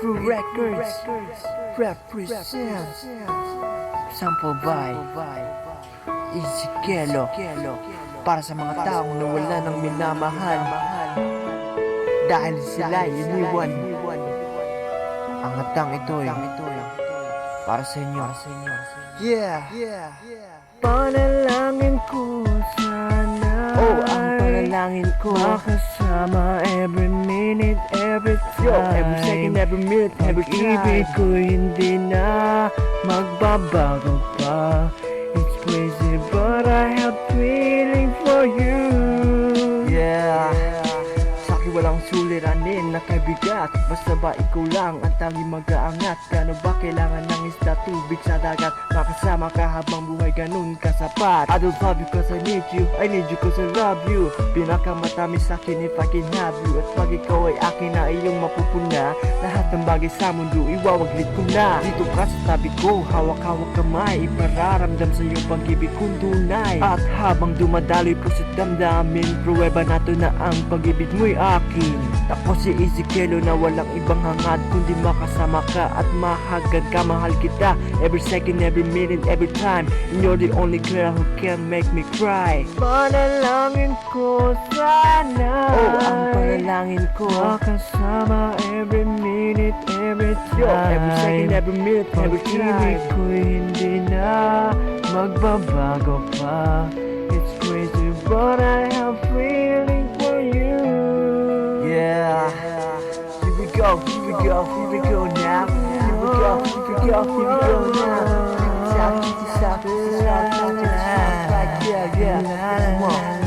Crew Records represent. Sample by Easy Kelo, para sa mga taong nawala ng minamahal dahil sila iniwan. Ang atang ito'y para sa inyo. Yeah. Panalangin ko sana, oh, ang panalangin ko makasama every minute, every time. Yo, every second, every minute, every time. Pag-ibig ko hindi na magbabago pa. It's crazy but I have feeling for you. Yeah. Sa'kin walang suliranin na kaibigat, basta ba ikaw lang ang tanging mag-aangat. Kano ba kailangan ng isda, tubig sa dagat? Makasama ka habang buhay, ganun kasapat. I don't love you cause I need you cause I love you. Pinakamatamis sa'kin if I can have you. At pag ikaw ay akin na iyong mapupuna, lahat ng bagay sa mundo iwawaglit ko na. Dito ka sa tabi ko, hawak-hawak kamay, ipararamdam sa iyong pag-ibig kong tunay. At habang dumadaloy puso't damdamin, pruweba nato na ang pag-ibig mo'y akin. Ako si Easy Kelo na walang ibang hangad kundi makasama ka at mahagad ka. Mahal kita every second, every minute, every time. And you're the only girl who can make me cry. Panalangin ko sana, oh, ang panalangin ko makasama every minute, every time. Yo, every second, every minute, every time. Pag-ibig ko hindi na magbabago pa. It's crazy but I have feeling for you. Yeah. Here we go now. Here we go now. Here we go now. Yeah. Come on.